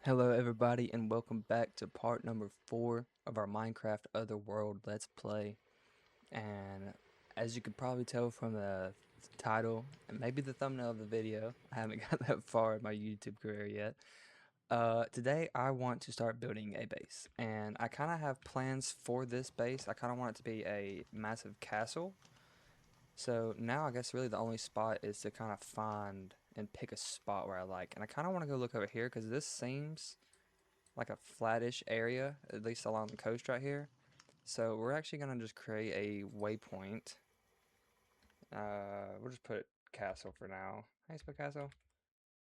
Hello everybody and welcome back to part number 4 of our Minecraft Otherworld Let's Play. And as you could probably tell from the title and maybe the thumbnail of the video, I haven't got that far in my YouTube career yet. Today I want to start building a base, and I kind of have plans for this base. I kind of want it to be a massive castle. So now I guess really the only spot is to kind of find and pick a spot where I like. And I kind of want to go look over here because this seems like a flattish area, at least along the coast right here. So we're actually gonna just create a waypoint. We'll just put castle for now. How you spell castle?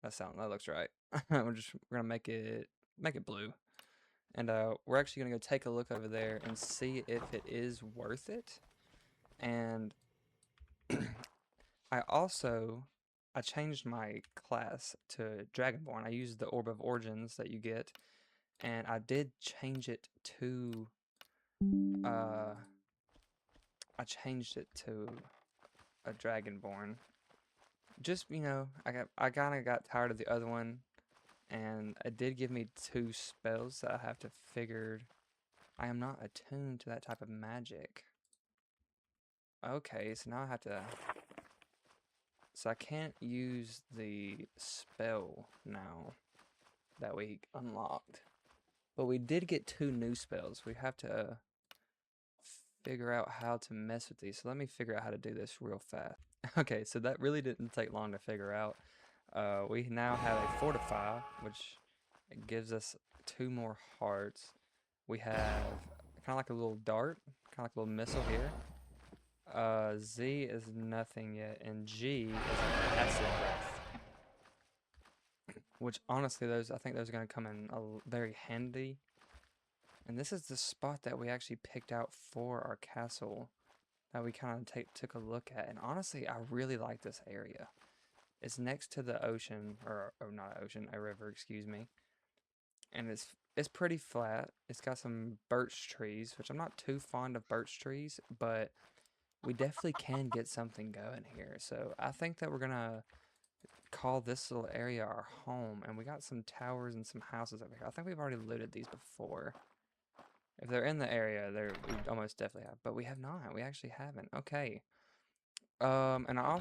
That looks right. We're gonna make it blue. And we're actually gonna go take a look over there and see if it is worth it. And I changed my class to Dragonborn. I used the Orb of Origins that you get, and I did change it to uh I changed it to a Dragonborn. Just, I kind of got tired of the other one, and it did give me 2 spells that I have to figure. I am not attuned to that type of magic. Okay, so now I have to. So I can't use the spell now that we unlocked. But we did get 2 new spells. We have to figure out how to mess with these. So let me figure out how to do this real fast. Okay, so that really didn't take long to figure out. We now have a fortify, which gives us 2 more hearts. We have kind of like a little dart, kind of like a little missile here. Z is nothing yet, and G is an acid breath. Which honestly, I think those are going to come in very handy. And this is the spot that we actually picked out for our castle that we kind of took a look at. And honestly, I really like this area. It's next to the ocean, or not ocean, a river, excuse me. And it's pretty flat. It's got some birch trees, which I'm not too fond of birch trees, but we definitely can get something going here. So I think that we're gonna call this little area our home. And we got some towers and some houses over here. I think we've already looted these before. If they're in the area, we almost definitely have, but we have not. We actually haven't. Okay. And I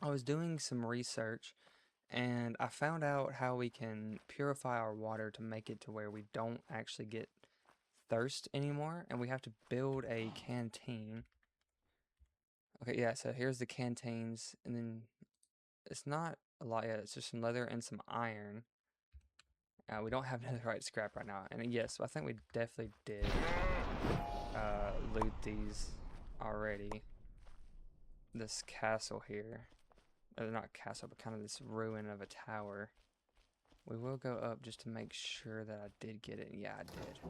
was doing some research, and I found out how we can purify our water to make it to where we don't actually get thirst anymore, and we have to build a canteen. Okay, yeah, so here's the canteens, and then it's not a lot yet. It's just some leather and some iron. We don't have netherite scrap right now, and yes, I think we definitely did loot these already. This castle here, or not castle, but kind of this ruin of a tower. We will go up just to make sure that I did get it. Yeah, I did.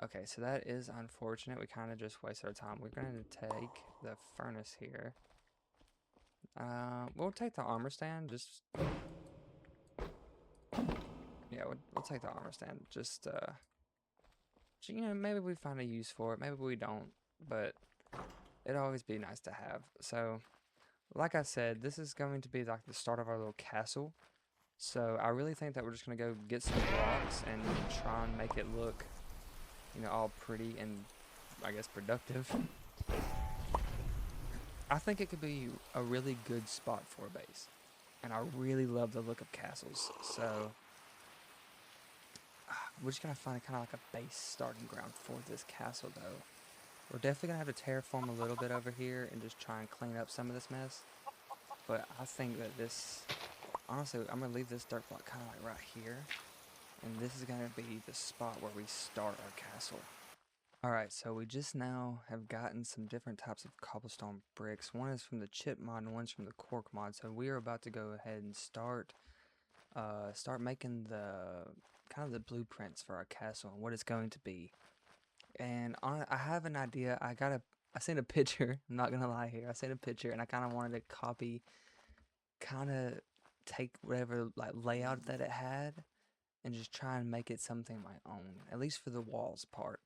Okay, so that is unfortunate. We kind of just wasted our time. We're going to take the furnace here. We'll take the armor stand. Yeah, we'll take the armor stand. Maybe we find a use for it. Maybe we don't, but it'd always be nice to have. So, like I said, this is going to be like the start of our little castle. So I really think that we're just going to go get some blocks and try and make it look, all pretty and, I guess, productive. I think it could be a really good spot for a base. And I really love the look of castles. So we're just going to find kind of like a base starting ground for this castle, though. We're definitely going to have to terraform a little bit over here and just try and clean up some of this mess. But I think that honestly, I'm going to leave this dirt block kind of like right here. And this is going to be the spot where we start our castle. Alright, so we just now have gotten some different types of cobblestone bricks. One is from the chip mod and one's from the cork mod. So we are about to go ahead and start making the kind of the blueprints for our castle and what it's going to be. And I have an idea. I seen a picture. I'm not gonna lie here. I seen a picture and I kind of wanted to copy, kind of take whatever like layout that it had and just try and make it something my own, at least for the walls part.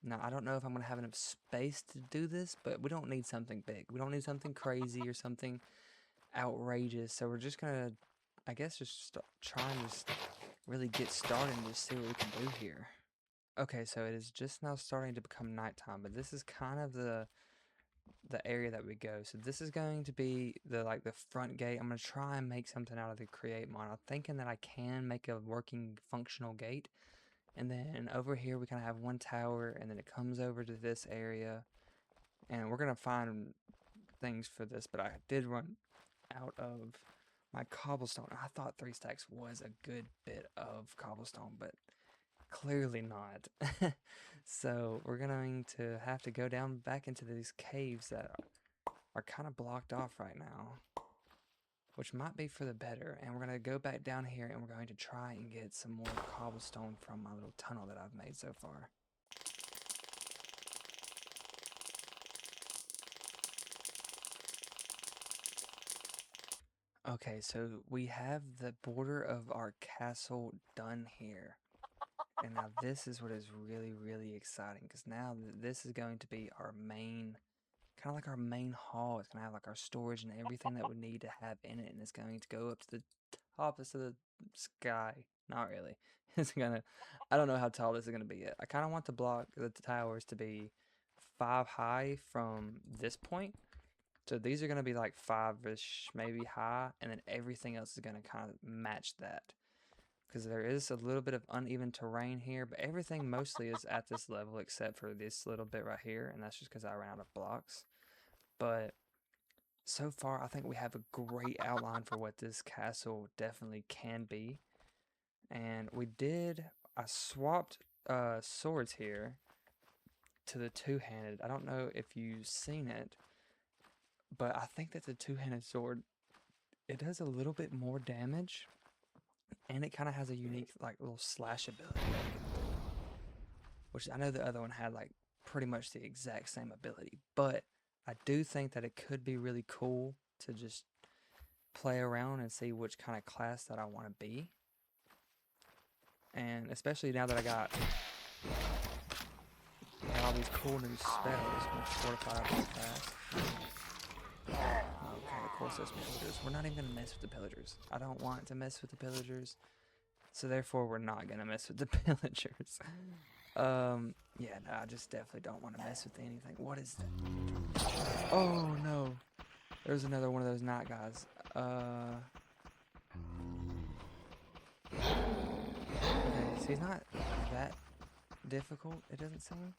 Now, I don't know if I'm gonna have enough space to do this, but we don't need something big. We don't need something crazy or something outrageous. So we're just gonna, I guess, just try and just really get started and just see what we can do here. Okay, so it is just now starting to become nighttime, but this is kind of the area that we go. So this is going to be the front gate. I'm gonna try and make something out of the create mod. I'm thinking that I can make a working functional gate. And then over here we kind of have one tower, and then it comes over to this area. And we're gonna find things for this, but I did run out of my cobblestone. I thought 3 stacks was a good bit of cobblestone, but clearly not. So we're going to have to go down back into these caves that are kind of blocked off right now, which might be for the better. And we're going to go back down here and we're going to try and get some more cobblestone from my little tunnel that I've made so far. Okay, so we have the border of our castle done here. And now this is what is really, really exciting, because now this is going to be our main, kind of like our main hall. It's going to have like our storage and everything that we need to have in it, and it's going to go up to the top of the sky. Not really. It's going to, I don't know how tall this is going to be yet. I kind of want the towers to be 5 high from this point. So these are going to be like 5-ish, maybe high, and then everything else is going to kind of match that. Because there is a little bit of uneven terrain here, but everything mostly is at this level except for this little bit right here, and that's just because I ran out of blocks. But so far, I think we have a great outline for what this castle definitely can be. And I swapped swords here to the two-handed. I don't know if you've seen it, but I think that the two-handed sword, it does a little bit more damage, and it kind of has a unique like little slash ability that it can do, which I know the other one had like pretty much the exact same ability. But I do think that it could be really cool to just play around and see which kind of class that I want to be. And especially now that I got all these cool new spells, which fortify up really fast. Okay, of course there's pillagers. We're not even going to mess with the pillagers. I don't want to mess with the pillagers. So therefore, we're not going to mess with the pillagers. Yeah, no, I just definitely don't want to mess with anything. What is that? Oh, no. There's another one of those night guys. Okay, so he's not that difficult, it doesn't seem.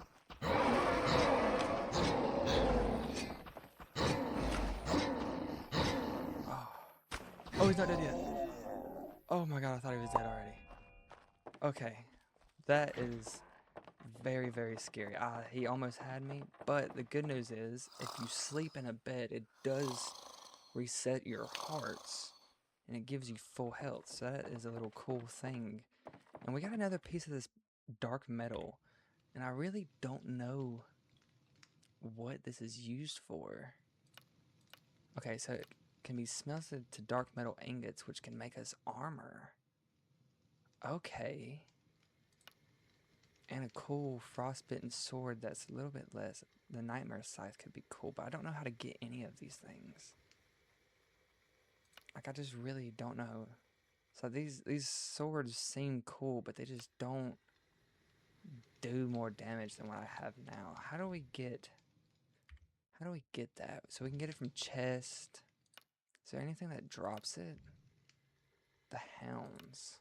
Oh, he's not dead yet. Oh my god, I thought he was dead already. Okay, that is very, very scary. He almost had me, but the good news is, if you sleep in a bed, it does reset your hearts, and it gives you full health, so that is a little cool thing. And we got another piece of this dark metal, and I really don't know what this is used for. Okay, so it can be smelted to dark metal ingots, which can make us armor. Okay. And a cool frostbitten sword that's a little bit less. The nightmare scythe could be cool, but I don't know how to get any of these things. Like, I just really don't know. So these swords seem cool, but they just don't do more damage than what I have now. How do we get that? So we can get it from chest. Is there anything that drops it? The hounds.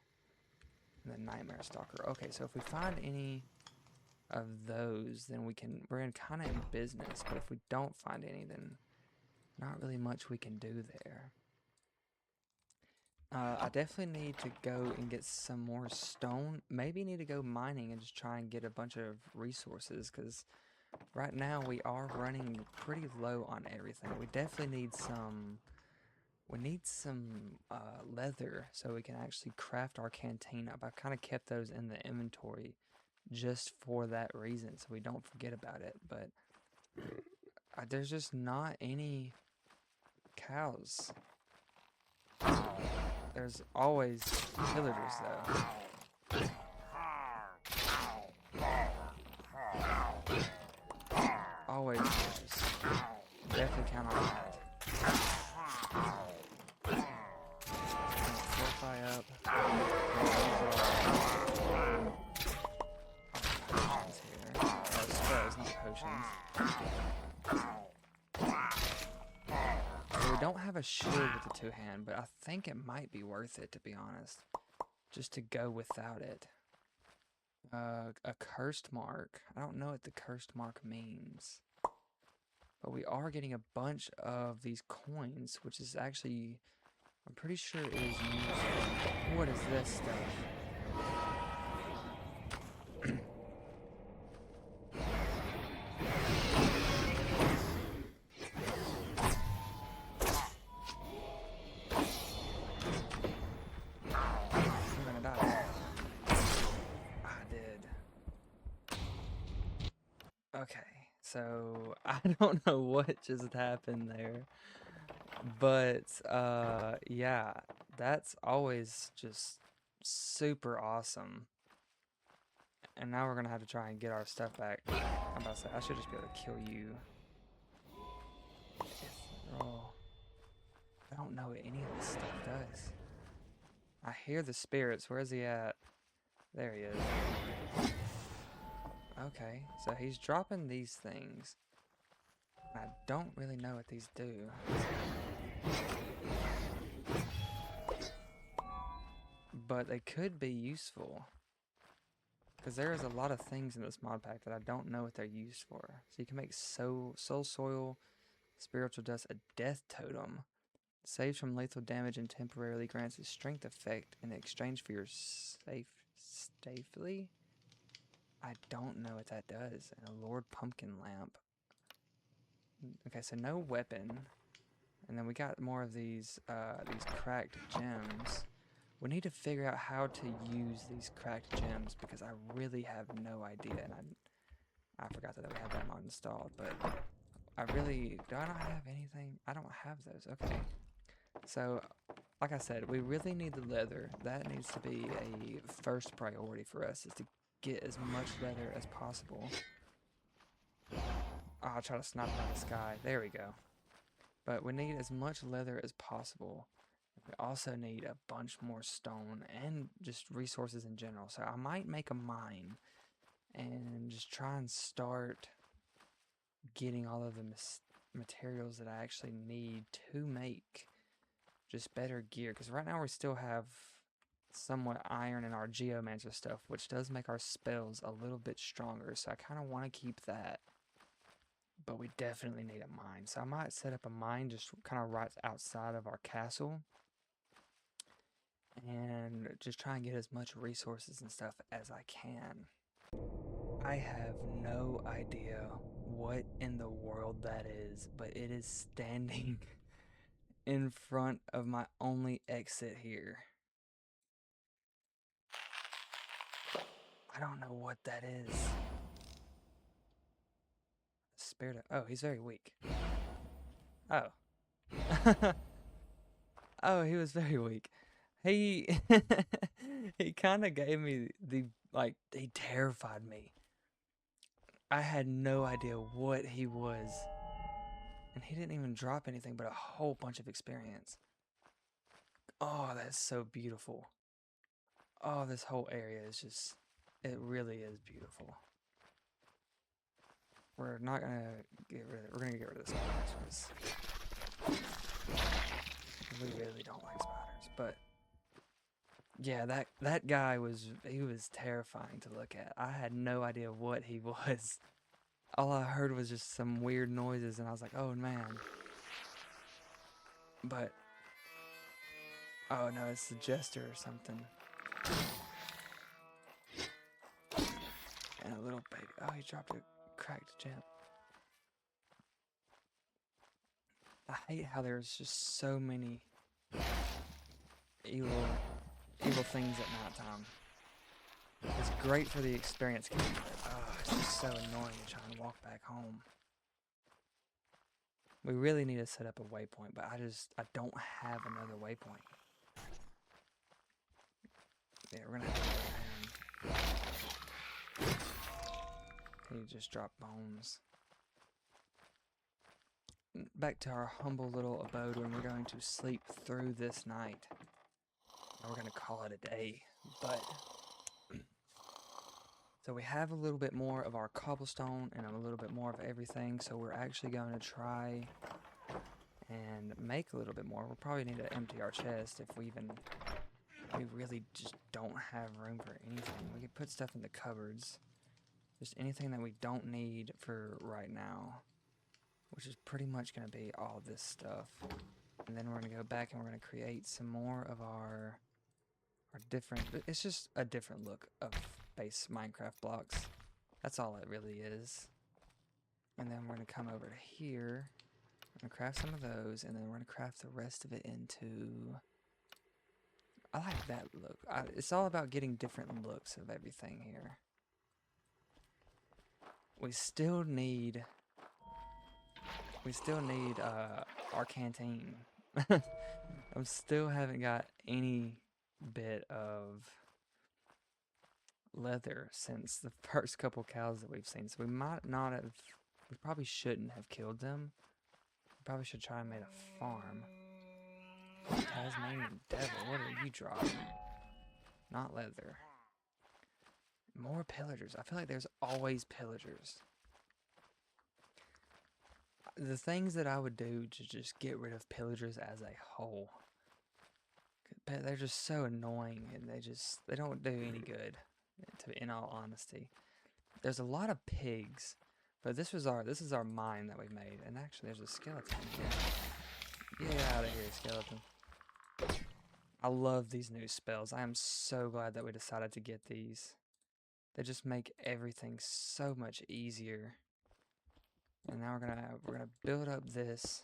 And the nightmare stalker. Okay, so if we find any of those, then we're in kind of in business. But if we don't find any, then not really much we can do there. I definitely need to go and get some more stone. Maybe need to go mining and just try and get a bunch of resources, because right now we are running pretty low on everything. We definitely need some. We need some leather so we can actually craft our canteen up. I've kind of kept those in the inventory just for that reason, so we don't forget about it. But there's just not any cows. There's always pillagers, though. Always pillagers. Definitely count on that. Fortify up. don't have a shield with the two-hand, but I think it might be worth it, to be honest. Just to go without it. A cursed mark. I don't know what the cursed mark means. But we are getting a bunch of these coins, which is actually, I'm pretty sure it is useful. What is this stuff? I'm gonna die. I did. Okay, so I don't know what just happened there. But yeah, that's always just super awesome. And now we're gonna have to try and get our stuff back. I'm about to say I should just be able to kill you. Oh, I don't know what any of this stuff does. I hear the spirits. Where is he at? There he is. Okay, so he's dropping these things. I don't really know what these do. But they could be useful. Because there is a lot of things in this mod pack that I don't know what they're used for. So you can make soul soil, spiritual dust, a death totem. Saves from lethal damage and temporarily grants a strength effect in exchange for your safely? I don't know what that does. And a Lord Pumpkin lamp. Okay, so no weapon. And then we got more of these cracked gems. We need to figure out how to use these cracked gems because I really have no idea, and I forgot that we had that mod installed, but I really, do I not have anything? I don't have those. Okay. So, like I said, we really need the leather. That needs to be a first priority for us, is to get as much leather as possible. Oh, I'll try to snipe it out of the sky. There we go. But we need as much leather as possible. We also need a bunch more stone and just resources in general. So I might make a mine and just try and start getting all of the materials that I actually need to make just better gear. Because right now we still have somewhat iron in our geomancer stuff, which does make our spells a little bit stronger. So I kind of want to keep that. But we definitely need a mine. So I might set up a mine just kind of right outside of our castle. And just try and get as much resources and stuff as I can. I have no idea what in the world that is, but it is standing in front of my only exit here. I don't know what that is. Spirit of, oh, he's very weak. Oh. Oh, he was very weak. He he kind of gave me the, like, he terrified me. I had no idea what he was. And he didn't even drop anything but a whole bunch of experience. Oh, that's so beautiful. Oh, this whole area is just, it really is beautiful. We're not gonna get rid of, we're gonna get rid of the spiders because we really don't like spiders. But yeah, that guy was, he was terrifying to look at. I had no idea what he was. All I heard was just some weird noises and I was like, oh man. But, oh no, it's the jester or something. And a little baby. Oh, he dropped a cracked gem. I hate how there's just so many evil things at nighttime. It's great for the experience game, but it's just so annoying to try and walk back home. We really need to set up a waypoint, but I don't have another waypoint. Yeah, we're gonna have to go down. He just dropped bones. Back to our humble little abode when we're going to sleep through this night. We're going to call it a day, but so we have a little bit more of our cobblestone and a little bit more of everything, so we're actually going to try and make a little bit more. We'll probably need to empty our chest if we really just don't have room for anything. We could put stuff in the cupboards. Just anything that we don't need for right now, which is pretty much going to be all this stuff. And then we're going to go back and we're going to create some more of our different, it's just a different look of base Minecraft blocks. That's all it really is. And then we're going to come over to here. I'm going to craft some of those, and then we're going to craft the rest of it into... I like that look. It's all about getting different looks of everything here. We still need our canteen. I still haven't got any bit of leather since the first couple cows that we've seen. So we might not have, we probably shouldn't have killed them. We probably should try and make a farm. Tasmanian devil, what are you dropping? Not leather. More pillagers. I feel like there's always pillagers. The things that I would do to just get rid of pillagers as a whole. They're just so annoying, and they don't do any good, in all honesty. There's a lot of pigs, but this is our mine that we made, and actually there's a skeleton here. Get out of here, skeleton. I love these new spells. I am so glad that we decided to get these. They just make everything so much easier. And now we're gonna build up this.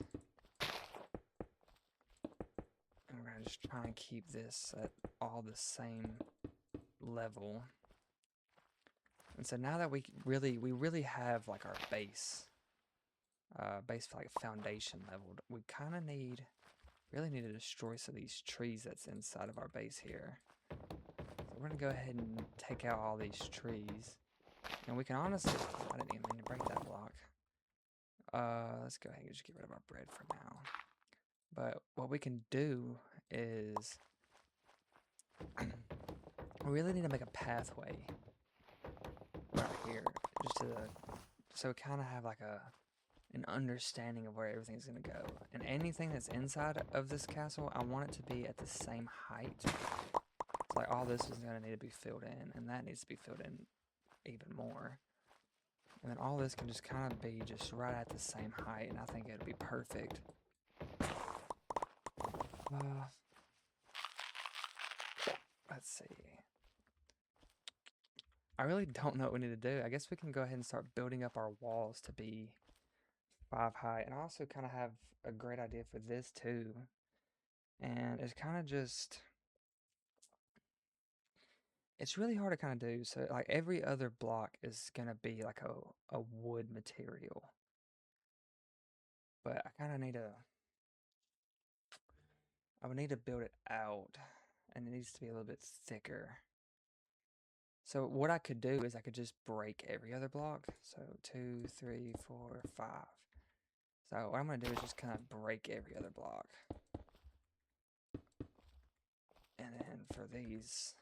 And we're gonna just try and keep this at all the same level. And so now that we really have like our base like foundation leveled, we kind of really need to destroy some of these trees that's inside of our base here. So we're gonna go ahead and take out all these trees, and we can honestly, I didn't even mean to break that block. Let's go ahead and just get rid of our bread for now. But what we can do is we really need to make a pathway right here, so we kind of have like an understanding of where everything's gonna go. And anything that's inside of this castle, I want it to be at the same height. So like all this is gonna need to be filled in, and that needs to be filled in even more. And then all this can just kind of be just right at the same height, and I think it'll be perfect. Let's see. I really don't know what we need to do. I guess we can go ahead and start building up our walls to be 5 high. And I also kind of have a great idea for this too. And it's kind of just... It's really hard to kind of do. So like every other block is going to be like a wood material. But I kind of I would need to build it out, and it needs to be a little bit thicker. So what I could do is I could just break every other block. So 2, 3, 4, 5. So what I'm going to do is just kind of break every other block. And then for these,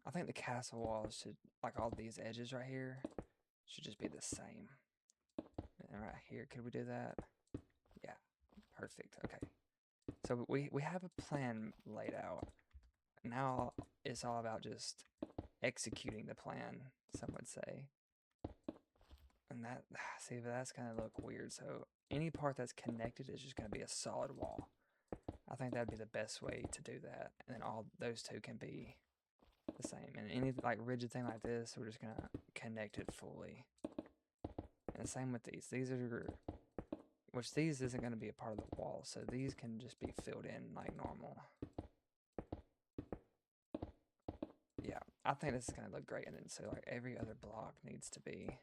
I think the castle walls should, like all these edges right here, should just be the same. And right here, could we do that? Yeah, perfect. Okay. So we have a plan laid out. Now it's all about just executing the plan, some would say. And that, see, that's going to look weird. So any part that's connected is just going to be a solid wall. I think that'd be the best way to do that. And then all those two can be the same. And any like rigid thing like this, we're just going to connect it fully. And the same with these. These isn't going to be a part of the wall. So these can just be filled in like normal. Yeah, I think this is going to look great. And then so like every other block needs to be,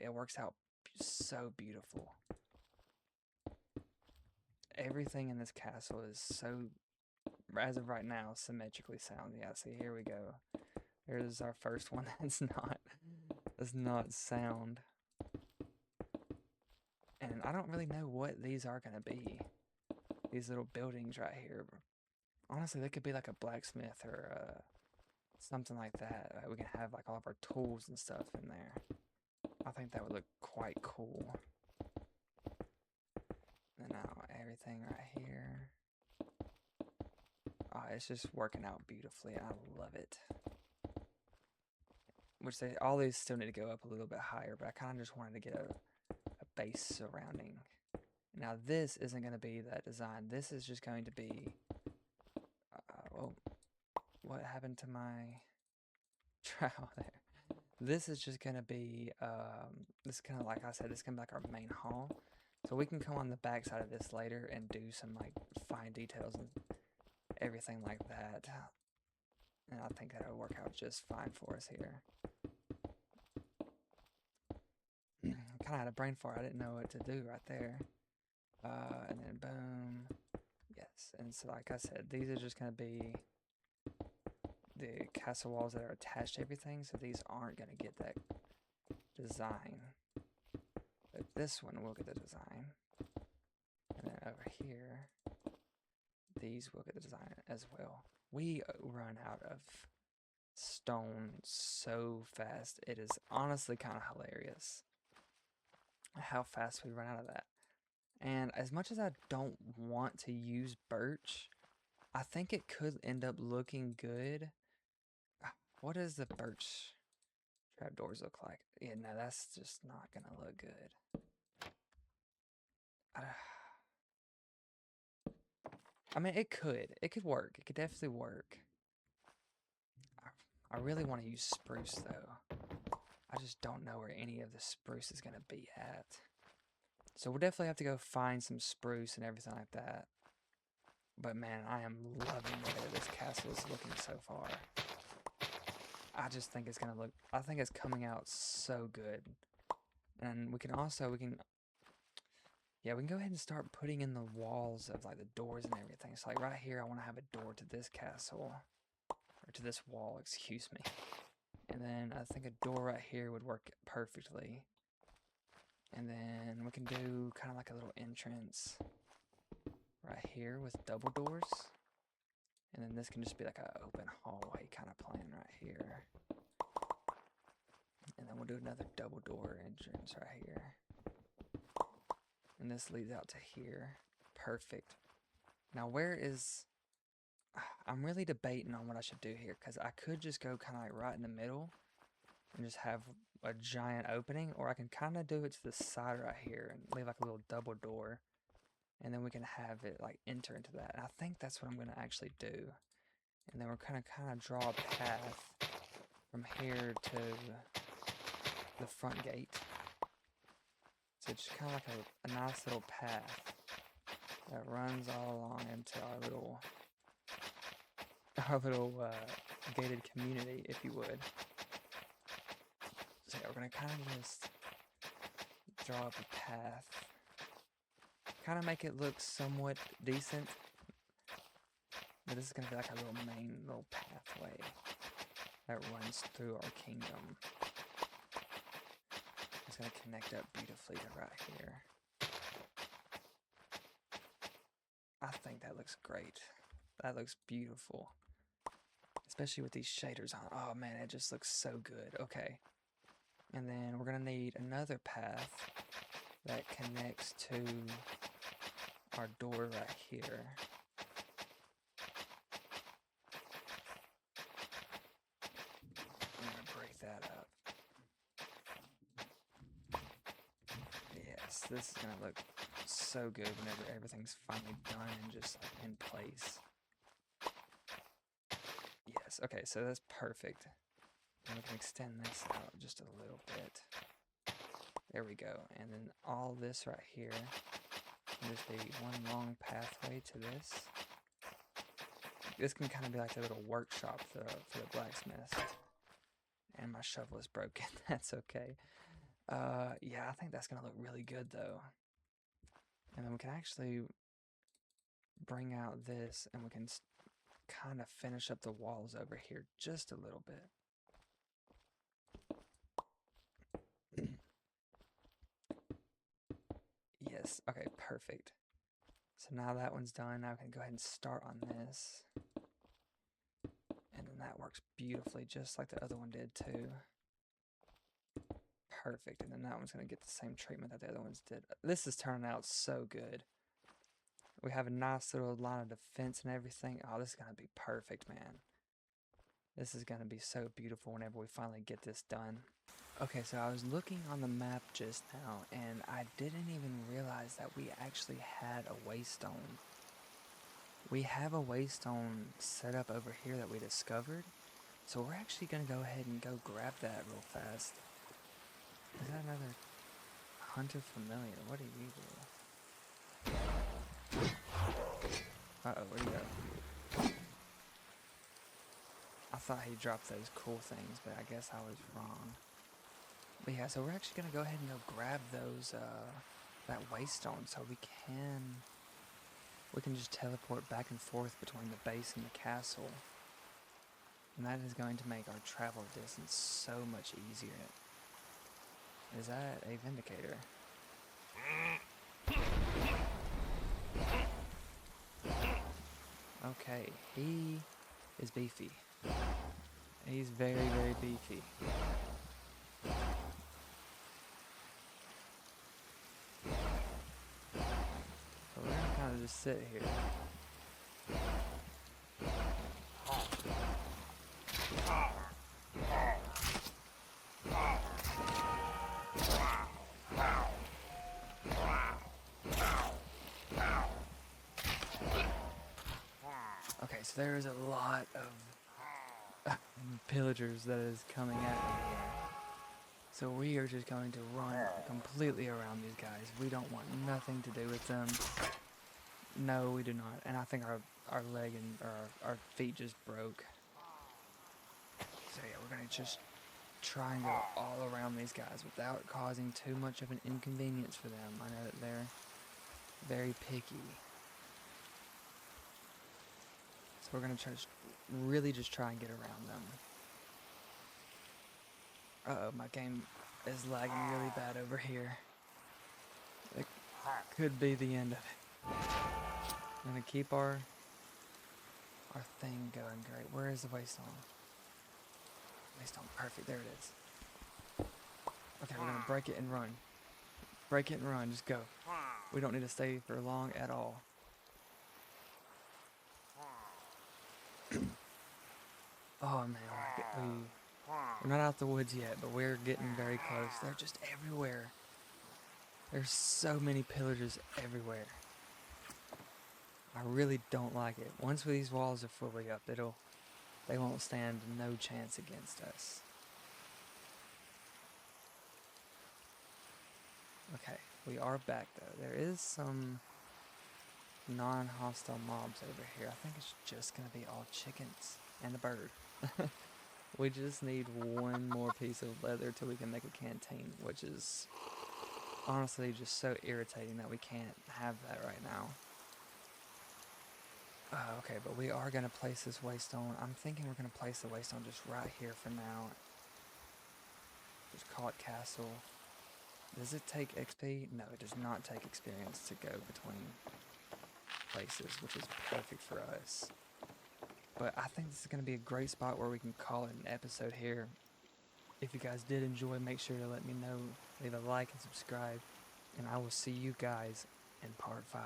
it works out so beautiful. Everything in this castle is so, as of right now, symmetrically sound. Yeah, see, here we go. Here's our first one that's not sound. And I don't really know what these are going to be. These little buildings right here. Honestly, they could be like a blacksmith or something like that. We can have like all of our tools and stuff in there. I think that would look quite cool. And now everything right here. Oh, it's just working out beautifully. I love it. Which all these still need to go up a little bit higher, but I kind of just wanted to get a base surrounding. Now this isn't going to be that design. This is just going to be, well, what happened to my trowel there? This is just going to be, this is kind of like I said, this is going to be like our main hall. So we can come on the back side of this later and do some like fine details and everything like that. And I think that'll work out just fine for us here. Kind of had a brain fart. I didn't know what to do right there. And then boom. Yes. And so like I said, these are just going to be the castle walls that are attached to everything. So these aren't going to get that design. But this one will get the design. And then over here, these will get the design as well. We run out of stone so fast. It is honestly kind of hilarious how fast we run out of that. And as much as I don't want to use birch, I think it could end up looking good. What does the birch trapdoors look like? Yeah, no, that's just not gonna look good. I mean, it could work. It could definitely work. I really want to use spruce though. I just don't know where any of the spruce is gonna be at. So we'll definitely have to go find some spruce and everything like that. But man, I am loving the way this castle is looking so far. I just think it's gonna look, I think it's coming out so good. And we can yeah, we can go ahead and start putting in the walls of like the doors and everything. So like right here, I want to have a door to this castle, or to this wall, excuse me. And then I think a door right here would work perfectly. And then we can do kind of like a little entrance right here with double doors. And then this can just be like an open hallway kind of plan right here. And then we'll do another double door entrance right here. And this leads out to here. Perfect. Now I'm really debating on what I should do here, because I could just go kind of like right in the middle and just have a giant opening, or I can kind of do it to the side right here and leave like a little double door, and then we can have it like enter into that. And I think that's what I'm going to actually do. And then we're kind of draw a path from here to the front gate. So it's kind of like a nice little path that runs all along into our little gated community, if you would. So yeah, we're gonna kind of just draw up a path, kind of make it look somewhat decent. But this is gonna be like a main pathway that runs through our kingdom. It's gonna connect up beautifully to right here. I think that looks great. That looks beautiful. Especially with these shaders on. Oh man, it just looks so good. Okay. And then we're gonna need another path that connects to our door right here. I'm gonna break that up. Yes, this is gonna look so good whenever everything's finally done and just like in place. Yes, okay, so that's perfect. And we can extend this out just a little bit. There we go. And then all this right here can just be one long pathway to this. This can kind of be like a little workshop for the blacksmith. And my shovel is broken. That's okay. Yeah, I think that's going to look really good though. And then we can actually bring out this and we can kind of finish up the walls over here just a little bit. Yes, okay, perfect. So now that one's done, now I can go ahead and start on this. And then that works beautifully, just like the other one did too. Perfect, and then that one's gonna get the same treatment that the other ones did. This is turning out so good. We have a nice little line of defense and everything. Oh, this is gonna be perfect, man. This is gonna be so beautiful whenever we finally get this done. Okay, so I was looking on the map just now, and I didn't even realize that we actually had a waystone. We have a waystone set up over here that we discovered, so we're actually going to go ahead and go grab that real fast. Is that another hunter familiar? What do you do? Uh-oh, where'd he go? I thought he dropped those cool things, but I guess I was wrong. But yeah, so we're actually going to go ahead and go grab those, that waystone so we can just teleport back and forth between the base and the castle. And that is going to make our travel distance so much easier. Is that a Vindicator? Okay, he is beefy. He's very, very beefy. So we're gonna kind of just sit here. Okay, so there is a lot of pillagers that is coming at me here. So we are just going to run completely around these guys. We don't want nothing to do with them. No, we do not. And I think our leg and our feet just broke. So yeah, we're gonna just try and go all around these guys without causing too much of an inconvenience for them. I know that they're very picky. So we're gonna really just try and get around them. Uh-oh, my game is lagging really bad over here. It could be the end of it. I'm gonna keep our thing going great. Where is the waystone? Waystone, perfect, there it is. Okay, we're gonna break it and run. Break it and run, just go. We don't need to stay for long at all. Oh man, we're not out the woods yet, but we're getting very close. They're just everywhere. There's so many pillagers everywhere. I really don't like it. Once these walls are fully up, they won't stand no chance against us. Okay, we are back though. There is some non-hostile mobs over here. I think it's just gonna be all chickens and a bird. We just need one more piece of leather till we can make a canteen, which is honestly just so irritating that we can't have that right now. Okay, but we are going to place this waystone. I'm thinking we're going to place the waystone just right here for now. Just call it castle. Does it take XP? No, it does not take experience to go between places, which is perfect for us. But I think this is going to be a great spot where we can call it an episode here. If you guys did enjoy, make sure to let me know. Leave a like and subscribe. And I will see you guys in part 5.